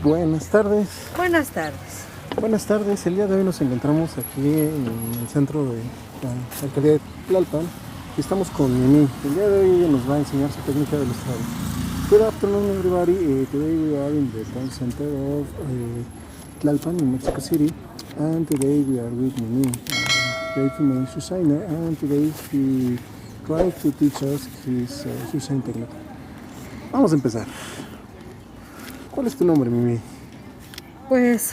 Buenas tardes. Buenas tardes. Buenas tardes. El día de hoy nos encontramos aquí en el centro de la alcaldía de Tlalpan y estamos con Mimi. El día de hoy ella nos va a enseñar su técnica de ilustrado. Good afternoon, everybody. Today we are in the town center of Tlalpan in Mexico City, and today we are with Mimi, great female designer, and today he tried to teach us his design technique. Vamos a empezar. ¿Cuál es tu nombre, Mimi? Pues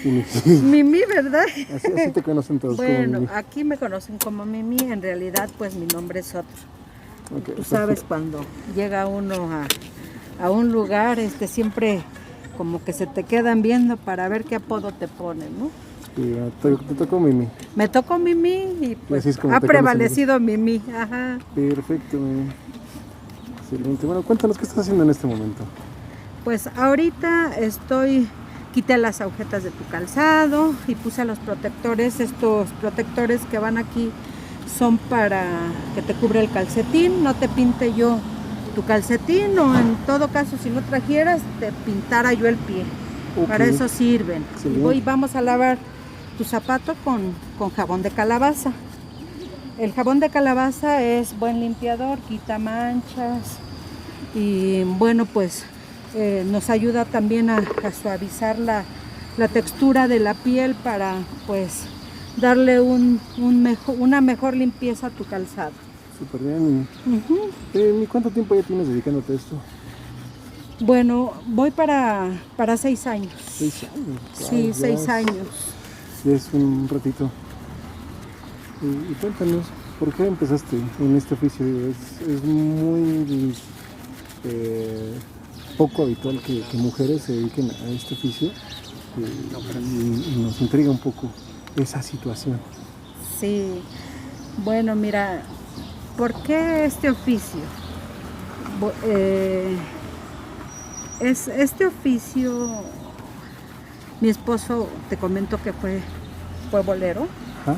Mimi. Mimi, ¿verdad? Así te conocen todos como Bueno, Mimi. aquí me conocen como Mimi, en realidad pues mi nombre es otro. Okay, Tú sabes, cuando llega uno a un lugar, siempre como que se te quedan viendo para ver qué apodo te ponen, ¿no? Sí, te tocó Mimi. Me tocó Mimi y pues así es como ha te prevalecido Mimi. Ajá. Perfecto, Mimi. Excelente. Bueno, cuéntanos qué estás haciendo en este momento. Pues ahorita quité las agujetas de tu calzado y puse los protectores. Estos protectores que van aquí son para que te cubre el calcetín, no te pinte yo tu calcetín, o en todo caso si no trajeras te pintara yo el pie. Okay. Para eso sirven. Excelente. Y vamos a lavar tu zapato con jabón de calabaza. El jabón de calabaza es buen limpiador, quita manchas y bueno, pues nos ayuda también a suavizar la textura de la piel para pues darle una mejor limpieza a tu calzado. Súper bien. ¿Y cuánto tiempo ya tienes dedicándote a esto? Bueno, voy para 6 años. 6 años. Sí, wow, 6 años. Ya es un ratito. Y cuéntanos, ¿por qué empezaste en este oficio? Es muy poco habitual que mujeres se dediquen a este oficio y nos intriga un poco esa situación. Sí, bueno, mira, ¿por qué este oficio? Este oficio, mi esposo, te comento que fue bolero. ¿Ah?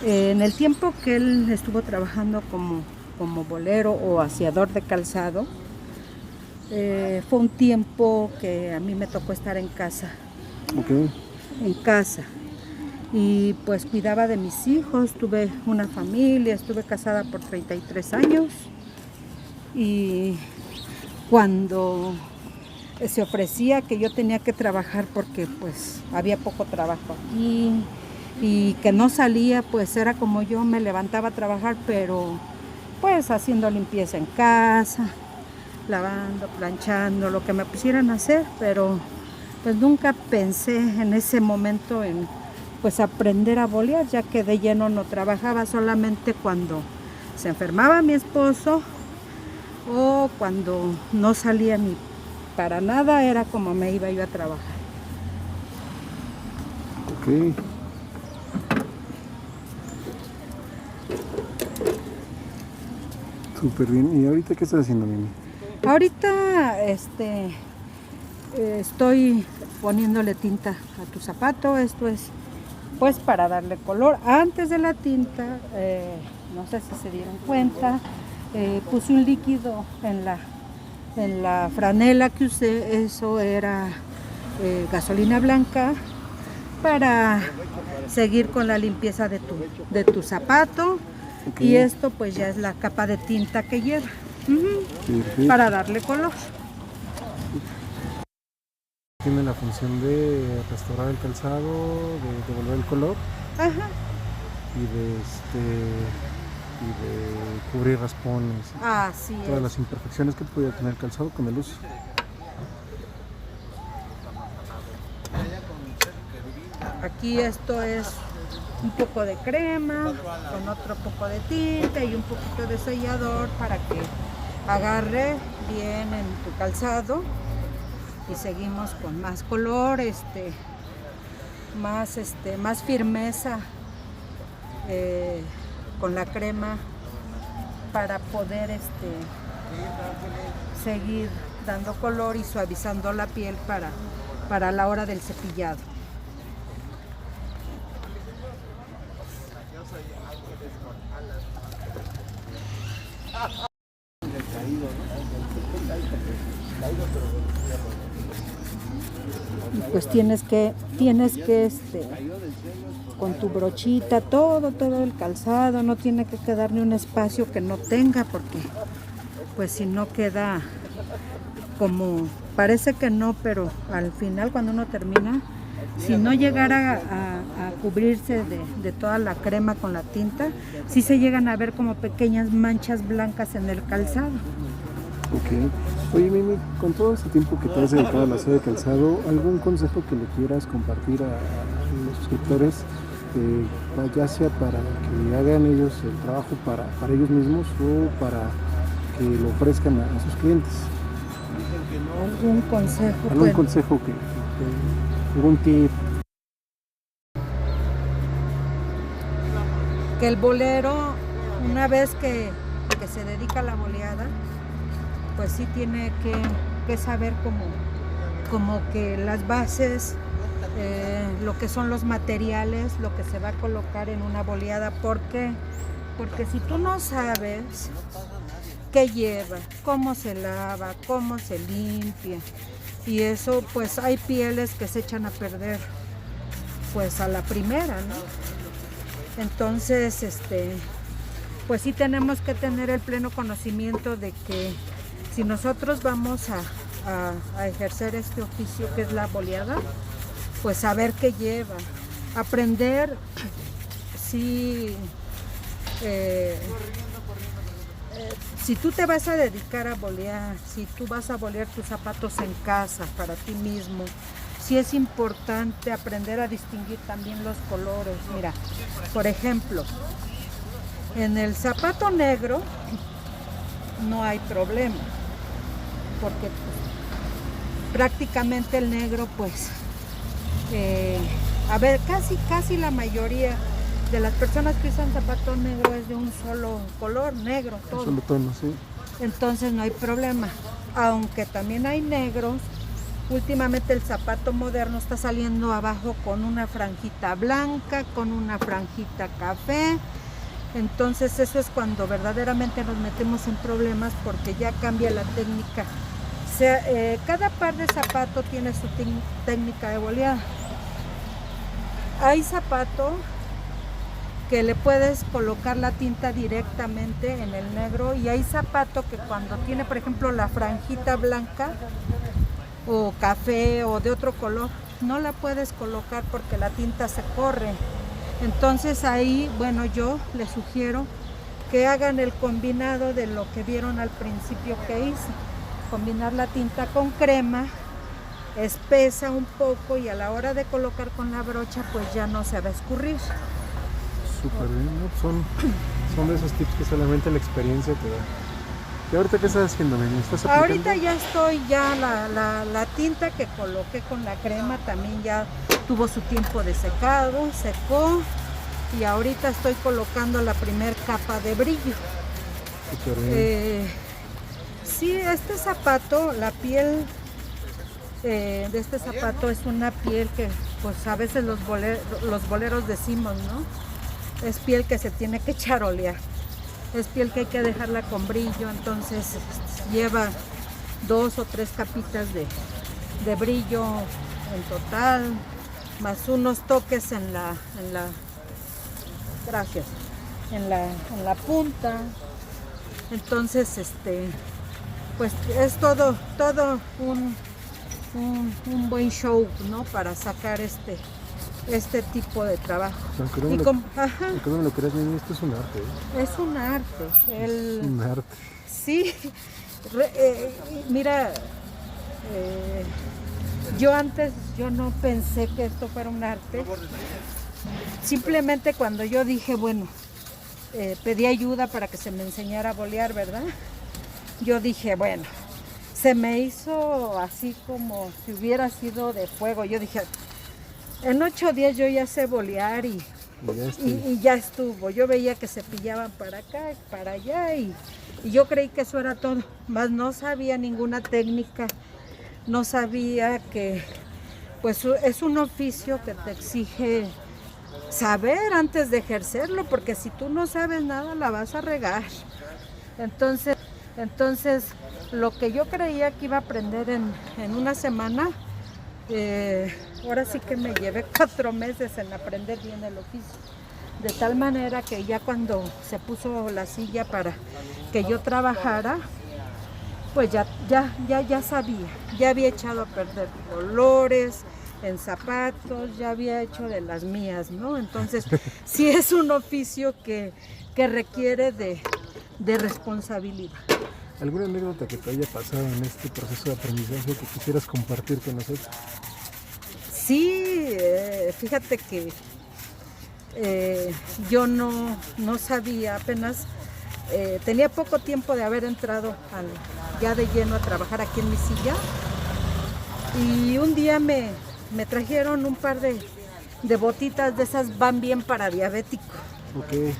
En el tiempo que él estuvo trabajando como bolero o aseador de calzado, fue un tiempo que a mí me tocó estar en casa. Okay. En casa. Y pues cuidaba de mis hijos, tuve una familia, estuve casada por 33 años. Y cuando se ofrecía que yo tenía que trabajar porque pues había poco trabajo aquí y que no salía, pues era como yo me levantaba a trabajar, pero pues haciendo limpieza en casa, lavando, planchando, lo que me pusieran a hacer, pero pues nunca pensé en ese momento en pues aprender a bolear, ya que de lleno no trabajaba, solamente cuando se enfermaba mi esposo o cuando no salía ni para nada, era como me iba yo a trabajar. Ok. Súper bien. ¿Y ahorita qué estás haciendo, Mimi? Ahorita estoy poniéndole tinta a tu zapato. Esto es pues para darle color. Antes de la tinta, no sé si se dieron cuenta, puse un líquido en la franela que usé. Eso era gasolina blanca para seguir con la limpieza de tu zapato. Okay. Y esto pues ya es la capa de tinta que lleva. Para darle color. Tiene la función de restaurar el calzado, de devolver el color. Ajá. Y de cubrir raspones. Así es. Todas las imperfecciones que podía tener el calzado con el uso. Aquí esto es un poco de crema con otro poco de tinta y un poquito de sellador para que agarre bien en tu calzado. Y seguimos con más color, más firmeza con la crema para poder seguir dando color y suavizando la piel para la hora del cepillado. Y pues tienes que con tu brochita, todo el calzado, no tiene que quedar ni un espacio que no tenga, porque pues si no queda como, parece que no, pero al final cuando uno termina, si no llegara a cubrirse de toda la crema con la tinta, sí se llegan a ver como pequeñas manchas blancas en el calzado. Ok. Oye, Mimi, con todo este tiempo que te has dedicado a la serie de calzado, ¿algún consejo que le quieras compartir a los suscriptores, ya sea para que hagan ellos el trabajo para ellos mismos o para que lo ofrezcan a sus clientes? ¿Algún consejo? ¿Algún consejo algún tip? Que el bolero, una vez que se dedica a la boleada, pues sí tiene que saber como que las bases, lo que son los materiales, lo que se va a colocar en una boleada. ¿Por qué? Porque si tú no sabes qué lleva, cómo se lava, cómo se limpia, y eso, pues hay pieles que se echan a perder pues a la primera, ¿no? Entonces, pues sí tenemos que tener el pleno conocimiento de que si nosotros vamos a ejercer este oficio que es la boleada, pues saber qué lleva, aprender, sí, si tú te vas a dedicar a bolear, si tú vas a bolear tus zapatos en casa para ti mismo, sí es importante aprender a distinguir también los colores. Mira, por ejemplo, en el zapato negro no hay problema, porque prácticamente el negro, pues, a ver, casi la mayoría de las personas que usan zapato negro es de un solo color, negro, todo. Solo tono, sí. Entonces no hay problema, aunque también hay negros. Últimamente el zapato moderno está saliendo abajo con una franjita blanca, con una franjita café. Entonces eso es cuando verdaderamente nos metemos en problemas, porque ya cambia la técnica. O sea, cada par de zapatos tiene su técnica de boleada. Hay zapato que le puedes colocar la tinta directamente en el negro, y hay zapato que cuando tiene, por ejemplo, la franjita blanca o café o de otro color, no la puedes colocar porque la tinta se corre. Entonces ahí, bueno, yo les sugiero que hagan el combinado de lo que vieron al principio que hice. Combinar la tinta con crema, espesa un poco, y a la hora de colocar con la brocha, pues ya no se va a escurrir. Súper bien, ¿no? Son de esos tips que solamente la experiencia te da. ¿Y ahorita qué estás haciendo, Mimi? ¿Estás aplicando? Ahorita ya estoy, la tinta que coloqué con la crema también ya tuvo su tiempo de secado, secó, y ahorita estoy colocando la primer capa de brillo. Súper bien. Sí, este zapato, la piel de este zapato es una piel que pues a veces los boleros decimos, ¿no? Es piel que se tiene que charolear, es piel que hay que dejarla con brillo. Entonces lleva 2 o 3 capitas de brillo en total, más unos toques en la punta. Entonces pues es todo un buen show, ¿no? Para sacar este tipo de trabajo. Aunque no me lo creas, Mimi, esto es un arte, ¿eh? Es un arte. Es un arte. Sí, mira, yo no pensé que esto fuera un arte. Simplemente cuando yo dije, bueno, pedí ayuda para que se me enseñara a bolear, ¿verdad? Yo dije, bueno, se me hizo así como si hubiera sido de fuego. Yo dije, en 8 días yo ya sé bolear y ya estuvo. Yo veía que se pillaban para acá, para allá, y yo creí que eso era todo. Más no sabía ninguna técnica, no sabía que pues es un oficio que te exige saber antes de ejercerlo, porque si tú no sabes nada la vas a regar. Entonces lo que yo creía que iba a aprender en una semana, ahora sí que me llevé 4 meses en aprender bien el oficio. De tal manera que ya cuando se puso la silla para que yo trabajara, pues ya sabía, ya había echado a perder colores en zapatos, ya había hecho de las mías, ¿no? Entonces, sí es un oficio que requiere de responsabilidad. ¿Alguna anécdota que te haya pasado en este proceso de aprendizaje que quisieras compartir con nosotros? Sí, fíjate que yo no sabía, apenas tenía poco tiempo de haber entrado ya de lleno a trabajar aquí en mi silla, y un día me trajeron un par de botitas de esas, van bien para diabético. Okay.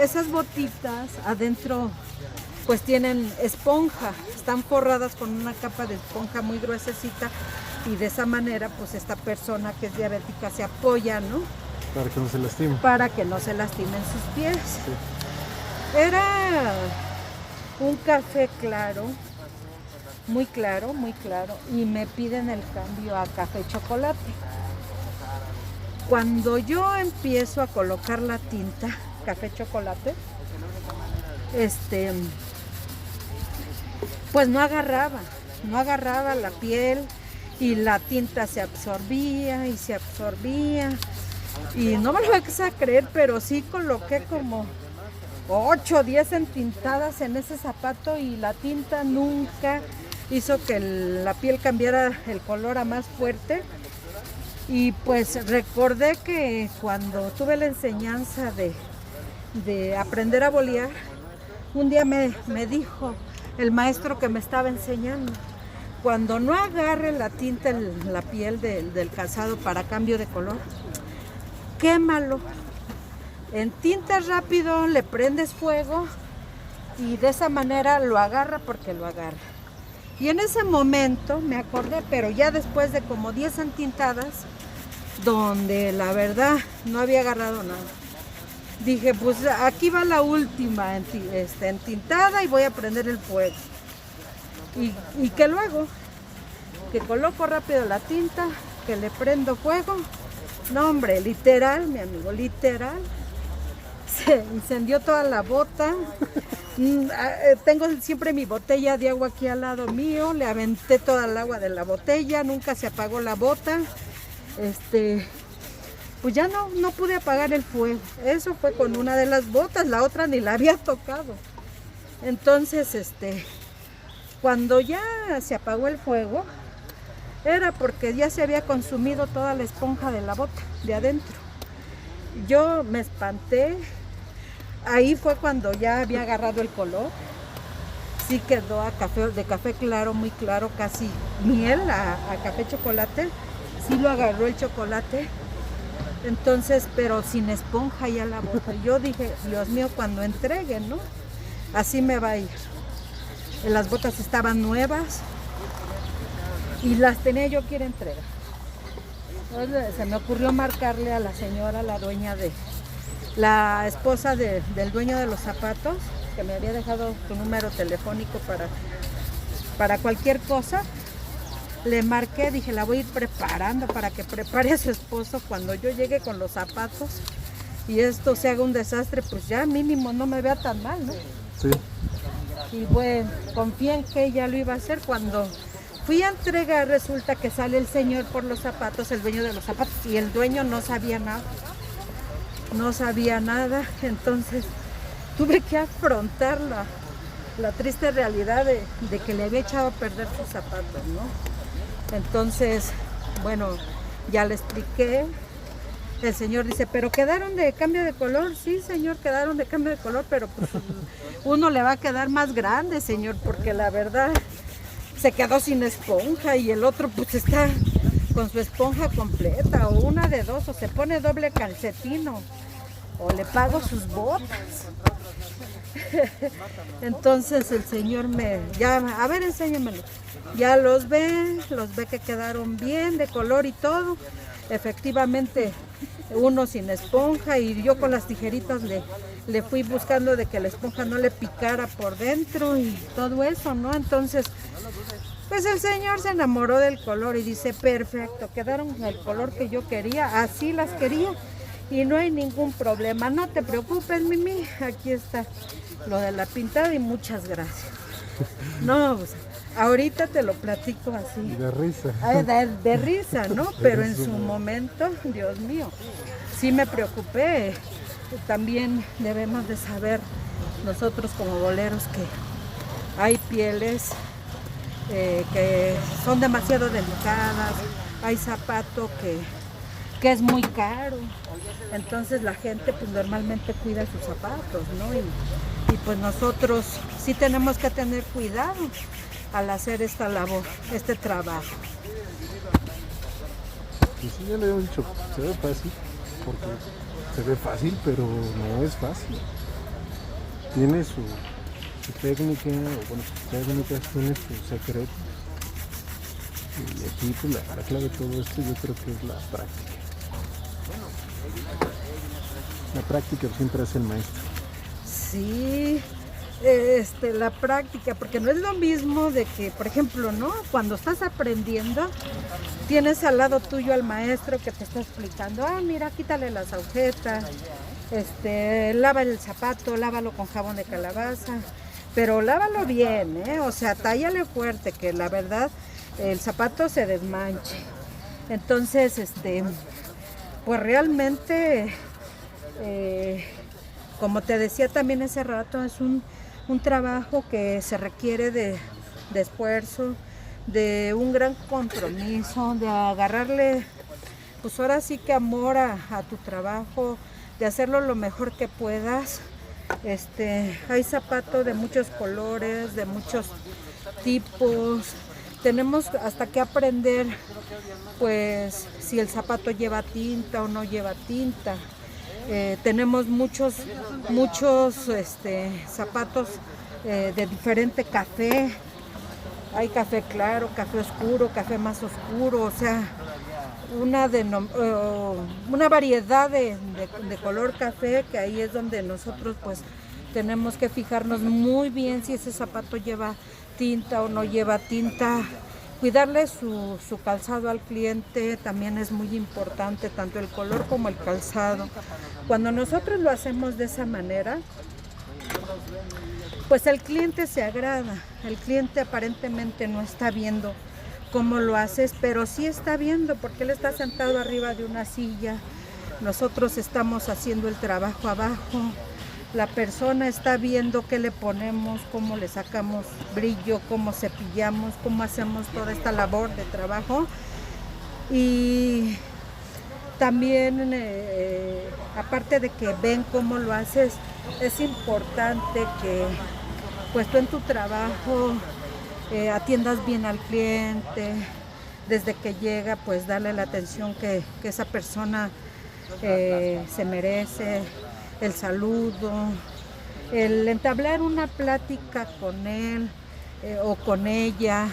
Esas botitas adentro pues tienen esponja, están forradas con una capa de esponja muy gruesecita, y de esa manera pues esta persona que es diabética se apoya, ¿no? Para que no se lastime. Para que no se lastimen sus pies. Sí. Era un café claro, muy claro, y me piden el cambio a café chocolate. Cuando yo empiezo a colocar la tinta café chocolate, pues no agarraba la piel, y la tinta se absorbía y no me lo vas a creer, pero sí coloqué como 8 o 10 entintadas en ese zapato, y la tinta nunca hizo que la piel cambiara el color a más fuerte. Y pues recordé que cuando tuve la enseñanza de aprender a bolear, un día me dijo el maestro que me estaba enseñando: cuando no agarre la tinta la piel del calzado para cambio de color, quémalo. En tinta rápido le prendes fuego y de esa manera lo agarra, porque lo agarra. Y en ese momento me acordé, pero ya después de como 10 entintadas, donde la verdad no había agarrado nada, dije, pues aquí va la última entintada y voy a prender el fuego. ¿Y qué lo hago? Que coloco rápido la tinta, que le prendo fuego. No, hombre, literal, mi amigo, literal, se incendió toda la bota. Tengo siempre mi botella de agua aquí al lado mío, le aventé toda el agua de la botella, nunca se apagó la bota. Pues ya no pude apagar el fuego. Eso fue con una de las botas, la otra ni la había tocado. Entonces, cuando ya se apagó el fuego, era porque ya se había consumido toda la esponja de la bota de adentro. Yo me espanté. Ahí fue cuando ya había agarrado el color. Sí quedó de café claro, muy claro, casi miel, a café chocolate. Sí lo agarró el chocolate. Entonces, pero sin esponja ya la bota. Yo dije, Dios mío, cuando entreguen, ¿no? Así me va a ir. Las botas estaban nuevas y las tenía yo que ir a entregar. Entonces, se me ocurrió marcarle a la señora, la esposa del dueño de los zapatos, que me había dejado su número telefónico para cualquier cosa. Le marqué, dije, la voy a ir preparando para que prepare a su esposo cuando yo llegue con los zapatos y esto se haga un desastre, pues ya mínimo no me vea tan mal, ¿no? Sí. Y bueno, confié en que ella lo iba a hacer. Cuando fui a entregar, resulta que sale el señor por los zapatos, el dueño de los zapatos, y el dueño no sabía nada. No sabía nada, entonces tuve que afrontar la triste realidad de que le había echado a perder sus zapatos, ¿no? Entonces, bueno, ya le expliqué. El señor dice, ¿pero quedaron de cambio de color? Sí, señor, quedaron de cambio de color, pero pues uno le va a quedar más grande, señor, porque la verdad se quedó sin esponja y el otro pues está con su esponja completa, o una de dos, o se pone doble calcetino, o le pago sus botas. Entonces el señor me llama, a ver, enséñamelo. Ya los ve que quedaron bien de color y todo. Efectivamente, uno sin esponja, y yo con las tijeritas le fui buscando de que la esponja no le picara por dentro y todo eso, ¿no? Entonces Pues el señor se enamoró del color y dice, perfecto, quedaron el color que yo quería, así las quería y no hay ningún problema. No te preocupes, Mimi, aquí está lo de la pintada y muchas gracias. No, pues, ahorita te lo platico así. De risa. De risa, ¿no? Pero en su momento, Dios mío, sí me preocupé. También debemos de saber nosotros como boleros que hay pieles que son demasiado delicadas, hay zapato que es muy caro, entonces la gente pues normalmente cuida sus zapatos, ¿no? Y pues nosotros sí tenemos que tener cuidado al hacer esta labor, este trabajo. Pues sí, ya le he dicho, se ve fácil, porque se ve fácil, pero no es fácil. Tiene su técnica, o bueno, sus técnicas, tiene su secreto. Y aquí pues la clave de todo esto yo creo que es la práctica. La práctica siempre es el maestro. Sí, la práctica, porque no es lo mismo de que, por ejemplo, ¿no? Cuando estás aprendiendo, tienes al lado tuyo al maestro que te está explicando, mira, quítale las agujetas, lava el zapato, lávalo con jabón de calabaza, pero lávalo bien, o sea, tállale fuerte, que la verdad el zapato se desmanche. Entonces, pues realmente, como te decía también hace rato, es un trabajo que se requiere de esfuerzo, de un gran compromiso, de agarrarle, pues ahora sí que amor a tu trabajo, de hacerlo lo mejor que puedas. Hay zapatos de muchos colores, de muchos tipos. Tenemos hasta que aprender, pues, si el zapato lleva tinta o no lleva tinta. Tenemos muchos zapatos de diferente café. Hay café claro, café oscuro, café más oscuro, o sea, una variedad de color café, que ahí es donde nosotros pues tenemos que fijarnos muy bien si ese zapato lleva tinta o no lleva tinta. Cuidarle su calzado al cliente también es muy importante, tanto el color como el calzado. Cuando nosotros lo hacemos de esa manera, pues el cliente se agrada. El cliente aparentemente no está viendo cómo lo haces, pero sí está viendo porque él está sentado arriba de una silla. Nosotros estamos haciendo el trabajo abajo. La persona está viendo qué le ponemos, cómo le sacamos brillo, cómo cepillamos, cómo hacemos toda esta labor de trabajo. Y también, aparte de que ven cómo lo haces, es importante que pues tú en tu trabajo atiendas bien al cliente, desde que llega pues darle la atención que esa persona se merece, el saludo, el entablar una plática con él o con ella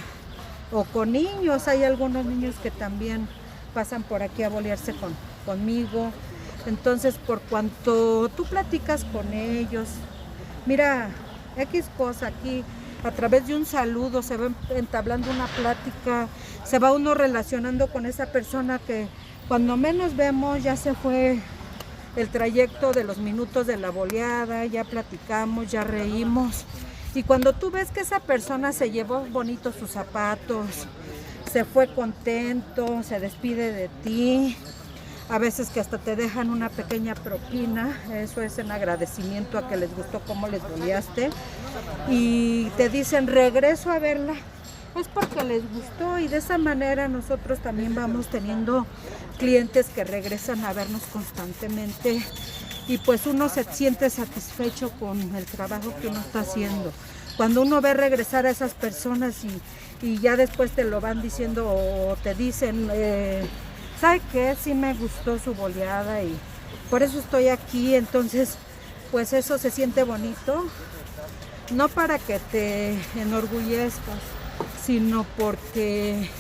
o con niños. Hay algunos niños que también pasan por aquí a bolearse conmigo. Entonces, por cuanto tú platicas con ellos, mira, X cosa aquí, a través de un saludo se va entablando una plática, se va uno relacionando con esa persona que cuando menos vemos ya se fue el trayecto de los minutos de la boleada, ya platicamos, ya reímos. Y cuando tú ves que esa persona se llevó bonito sus zapatos, se fue contento, se despide de ti, a veces que hasta te dejan una pequeña propina, eso es en agradecimiento a que les gustó cómo les boleaste, y te dicen regreso a verla, es porque les gustó, y de esa manera nosotros también vamos teniendo clientes que regresan a vernos constantemente y pues uno se siente satisfecho con el trabajo que uno está haciendo. Cuando uno ve regresar a esas personas y ya después te lo van diciendo o te dicen, ¿sabe qué? Sí me gustó su boleada y por eso estoy aquí, entonces pues eso se siente bonito, no para que te enorgullezcas, sino porque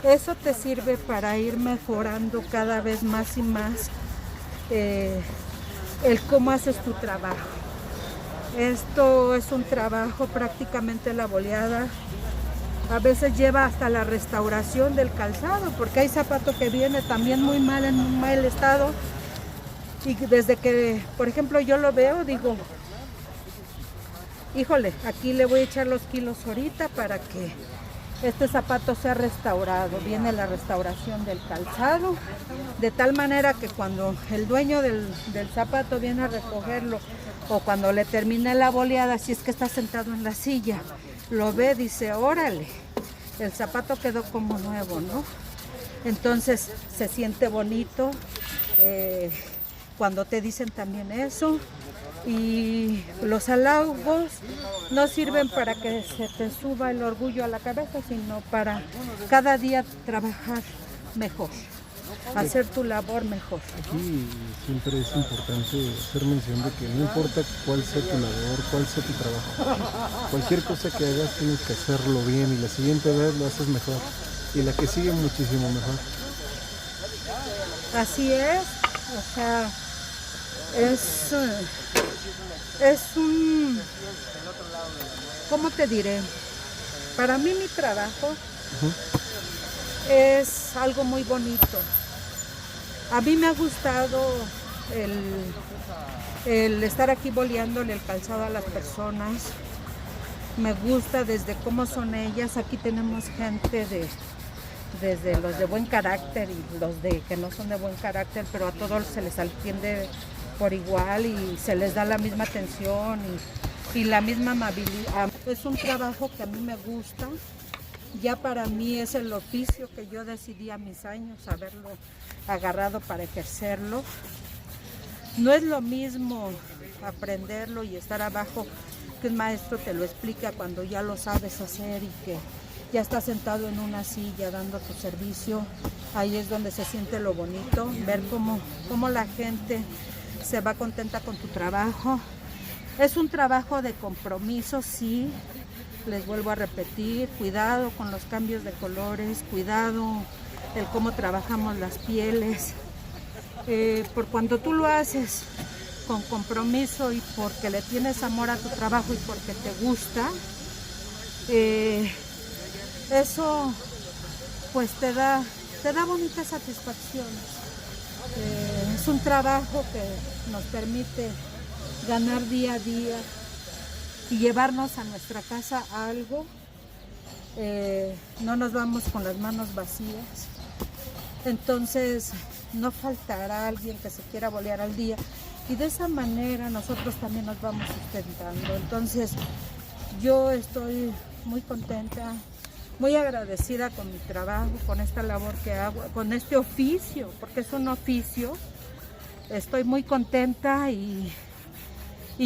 eso te sirve para ir mejorando cada vez más y más el cómo haces tu trabajo. Esto es un trabajo, prácticamente la boleada A veces lleva hasta la restauración del calzado, porque hay zapato que viene también muy mal, en un mal estado. Y desde que, por ejemplo, yo lo veo, digo, híjole, aquí le voy a echar los kilos ahorita para que este zapato sea restaurado. Viene la restauración del calzado, de tal manera que cuando el dueño del zapato viene a recogerlo, o cuando le termine la boleada, si es que está sentado en la silla, lo ve, dice, órale, el zapato quedó como nuevo, ¿no? Entonces se siente bonito cuando te dicen también eso. Y los halagos no sirven para que se te suba el orgullo a la cabeza, sino para cada día trabajar mejor, hacer tu labor mejor. Aquí siempre es importante hacer mención de que no importa cuál sea tu labor, cuál sea tu trabajo, cualquier cosa que hagas tienes que hacerlo bien y la siguiente vez lo haces mejor y la que sigue muchísimo mejor. Así es, o sea, es un, ¿cómo te diré? Para mí mi trabajo es algo muy bonito. A mí me ha gustado el estar aquí boleándole el calzado a las personas. Me gusta desde cómo son ellas. Aquí tenemos gente desde los de buen carácter y los de que no son de buen carácter, pero a todos se les atiende por igual y se les da la misma atención y la misma amabilidad. Es un trabajo que a mí me gusta. Ya para mí es el oficio que yo decidí a mis años haberlo agarrado para ejercerlo. No es lo mismo aprenderlo y estar abajo, que un maestro te lo explica cuando ya lo sabes hacer y que ya estás sentado en una silla dando tu servicio. Ahí es donde se siente lo bonito, ver cómo la gente se va contenta con tu trabajo. Es un trabajo de compromiso, sí. Les vuelvo a repetir, cuidado con los cambios de colores, cuidado el cómo trabajamos las pieles. Por cuando tú lo haces con compromiso y porque le tienes amor a tu trabajo y porque te gusta, eso pues te da bonitas satisfacciones. Es un trabajo que nos permite ganar día a día y llevarnos a nuestra casa algo. No nos vamos con las manos vacías. Entonces no faltará alguien que se quiera bolear al día y de esa manera nosotros también nos vamos sustentando. Entonces yo estoy muy contenta, muy agradecida con mi trabajo, con esta labor que hago, con este oficio, porque es un oficio. Estoy muy contenta y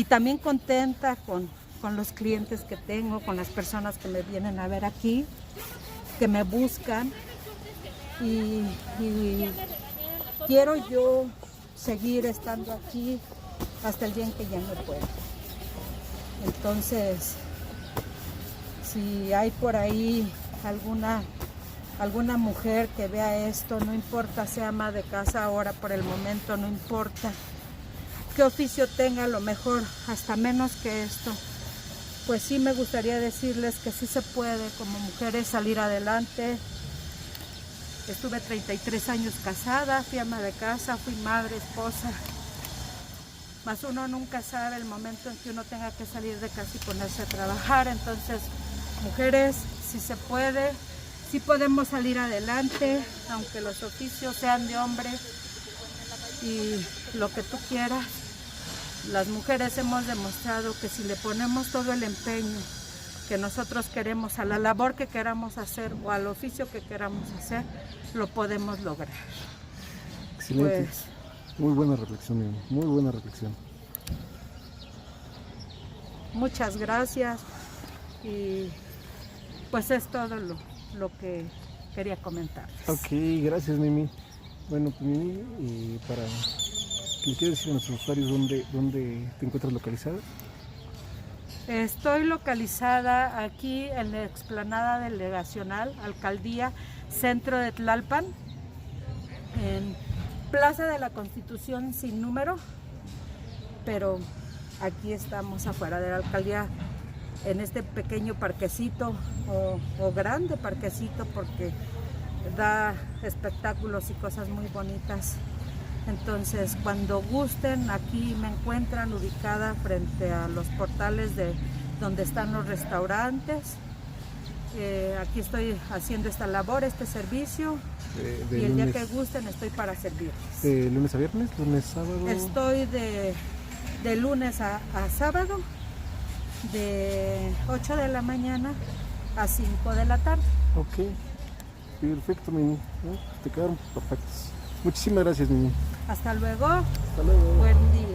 también contenta con los clientes que tengo, con las personas que me vienen a ver aquí, que me buscan y quiero yo seguir estando aquí hasta el día en que ya no pueda. Entonces, si hay por ahí alguna mujer que vea esto, no importa sea ama de casa ahora por el momento, no importa qué oficio tenga, a lo mejor hasta menos que esto, pues sí me gustaría decirles que sí se puede como mujeres salir adelante. Estuve 33 años casada, fui ama de casa, fui madre, esposa, mas uno nunca sabe el momento en que uno tenga que salir de casa y ponerse a trabajar. Entonces, mujeres, sí se puede, sí podemos salir adelante, aunque los oficios sean de hombre y lo que tú quieras. Las mujeres hemos demostrado que si le ponemos todo el empeño que nosotros queremos a la labor que queramos hacer o al oficio que queramos hacer, lo podemos lograr. Excelente. Pues, muy buena reflexión, Mimi, muy buena reflexión. muchas gracias y pues es todo lo que quería comentarles. Ok, gracias, Mimi. Bueno, pues Mimi, para ¿le quieres decir a nuestros usuarios dónde te encuentras localizada? Estoy localizada aquí en la explanada delegacional, Alcaldía Centro de Tlalpan, en Plaza de la Constitución sin número, pero aquí estamos afuera de la alcaldía en este pequeño parquecito o grande parquecito, porque da espectáculos y cosas muy bonitas. Entonces, cuando gusten, aquí me encuentran ubicada frente a los portales de donde están los restaurantes. Aquí estoy haciendo esta labor, este servicio, de y el día lunes, que gusten estoy para servirles. lunes a viernes, lunes, sábado. Estoy de lunes a sábado, de 8 de la mañana a 5 de la tarde. Ok, perfecto, Mimi. Te quedaron perfectos. Muchísimas gracias, Mimi. Hasta luego, Hasta luego. buen día.